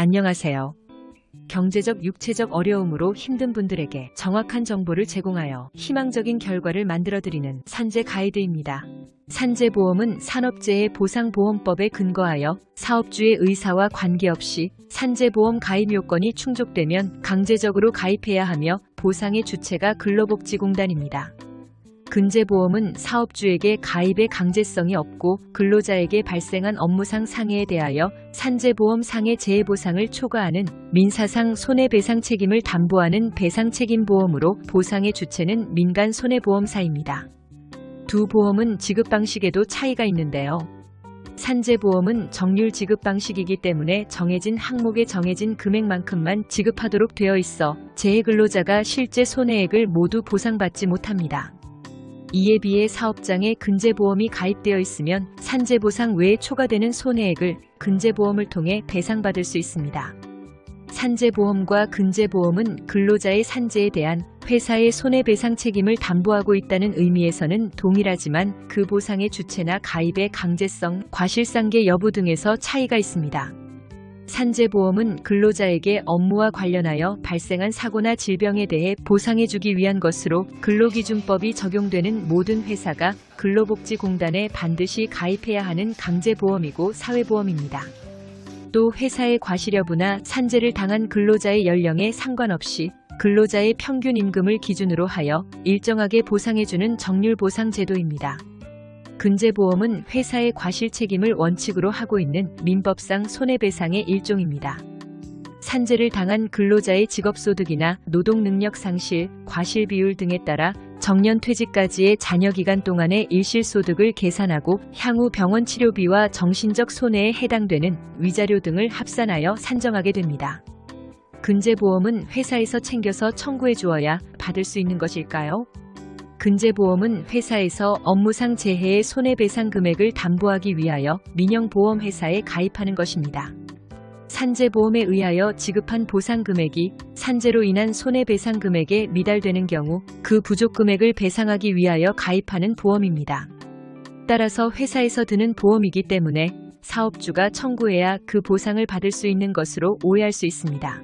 안녕하세요. 경제적, 육체적 어려움으로 힘든 분들에게 정확한 정보를 제공하여 희망적인 결과를 만들어드리는 산재 가이드입니다. 산재보험은 산업재해 보상보험법에 근거하여 사업주의 의사와 관계없이 산재보험 가입 요건이 충족되면 강제적으로 가입해야 하며 보상의 주체가 근로복지공단입니다. 근제보험은 사업주에게 가입의 강제성이 없고 근로자에게 발생한 업무상 상해에 대하여 산재보험 상해 재해보상을 초과하는 민사상 손해배상 책임을 담보하는 배상책임보험으로 보상의 주체는 민간 손해보험사입니다. 두 보험은 지급 방식에도 차이가 있는데요. 산재보험은 정률 지급 방식이기 때문에 정해진 항목에 정해진 금액만큼만 지급하도록 되어 있어 재해근로자가 실제 손해액을 모두 보상받지 못합니다. 이에 비해 사업장에 근제보험이 가입되어 있으면 산재보상 외에 초과되는 손해액을 근제보험을 통해 배상받을 수 있습니다. 산재보험과 근제보험은 근로자의 산재에 대한 회사의 손해배상 책임을 담보하고 있다는 의미에서는 동일하지만 그 보상의 주체나 가입의 강제성, 과실상계 여부 등에서 차이가 있습니다. 산재보험은 근로자에게 업무와 관련하여 발생한 사고나 질병에 대해 보상해주기 위한 것으로 근로기준법이 적용되는 모든 회사가 근로복지공단에 반드시 가입해야 하는 강제보험이고 사회보험입니다. 또 회사의 과실 여부나 산재를 당한 근로자의 연령에 상관없이 근로자의 평균 임금을 기준으로 하여 일정하게 보상해주는 정률보상 제도입니다. 근제보험은 회사의 과실 책임을 원칙으로 하고 있는 민법상 손해배상의 일종입니다. 산재를 당한 근로자의 직업소득이나 노동능력 상실, 과실 비율 등에 따라 정년퇴직까지의 잔여기간 동안의 일실소득을 계산하고 향후 병원 치료비와 정신적 손해에 해당되는 위자료 등을 합산하여 산정하게 됩니다. 근제보험은 회사에서 챙겨서 청구해 주어야 받을 수 있는 것일까요? 근제보험은 회사에서 업무상 재해의 손해배상 금액을 담보하기 위하여 민영보험회사에 가입하는 것입니다. 산재보험에 의하여 지급한 보상금액이 산재로 인한 손해배상 금액에 미달되는 경우 그 부족 금액을 배상하기 위하여 가입하는 보험입니다. 따라서 회사에서 드는 보험이기 때문에 사업주가 청구해야 그 보상을 받을 수 있는 것으로 오해할 수 있습니다.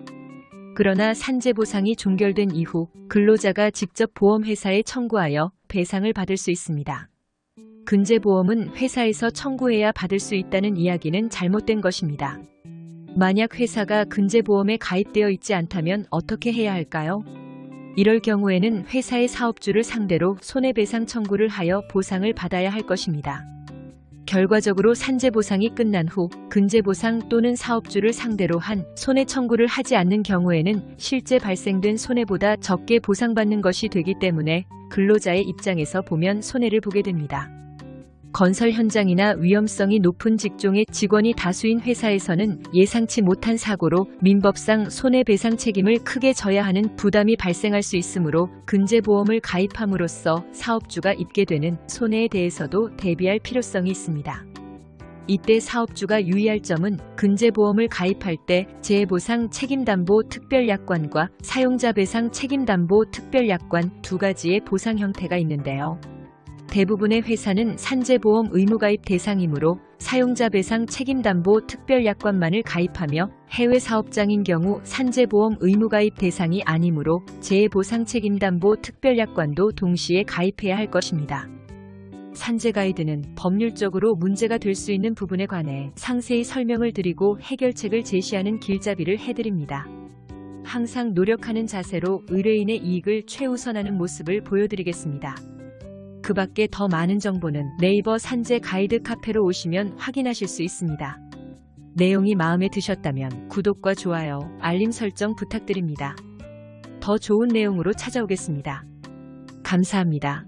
그러나 산재보상이 종결된 이후 근로자가 직접 보험회사에 청구하여 배상을 받을 수 있습니다. 근제보험은 회사에서 청구해야 받을 수 있다는 이야기는 잘못된 것입니다. 만약 회사가 근제보험에 가입되어 있지 않다면 어떻게 해야 할까요? 이럴 경우에는 회사의 사업주를 상대로 손해배상 청구를 하여 보상을 받아야 할 것입니다. 결과적으로 산재보상이 끝난 후 근제보상 또는 사업주를 상대로 한 손해청구를 하지 않는 경우에는 실제 발생된 손해보다 적게 보상받는 것이 되기 때문에 근로자의 입장에서 보면 손해를 보게 됩니다. 건설 현장이나 위험성이 높은 직종의 직원이 다수인 회사에서는 예상치 못한 사고로 민법상 손해배상 책임을 크게 져야 하는 부담이 발생할 수 있으므로 근제보험을 가입함으로써 사업주가 입게 되는 손해에 대해서도 대비할 필요성이 있습니다. 이때 사업주가 유의할 점은 근제보험을 가입할 때 재해보상 책임담보 특별약관과 사용자배상 책임담보 특별약관 두 가지의 보상 형태가 있는데요. 대부분의 회사는 산재보험 의무가입 대상이므로 사용자배상 책임담보 특별약관만을 가입하며 해외 사업장인 경우 산재보험 의무가입 대상이 아니므로 재해보상 책임담보 특별약관도 동시에 가입해야 할 것입니다. 산재 가이드는 법률적으로 문제가 될 수 있는 부분에 관해 상세히 설명을 드리고 해결책을 제시하는 길잡이를 해드립니다. 항상 노력하는 자세로 의뢰인의 이익을 최우선하는 모습을 보여드리겠습니다. 그 밖에 더 많은 정보는 네이버 산재 가이드 카페로 오시면 확인하실 수 있습니다. 내용이 마음에 드셨다면 구독과 좋아요, 알림 설정 부탁드립니다. 더 좋은 내용으로 찾아오겠습니다. 감사합니다.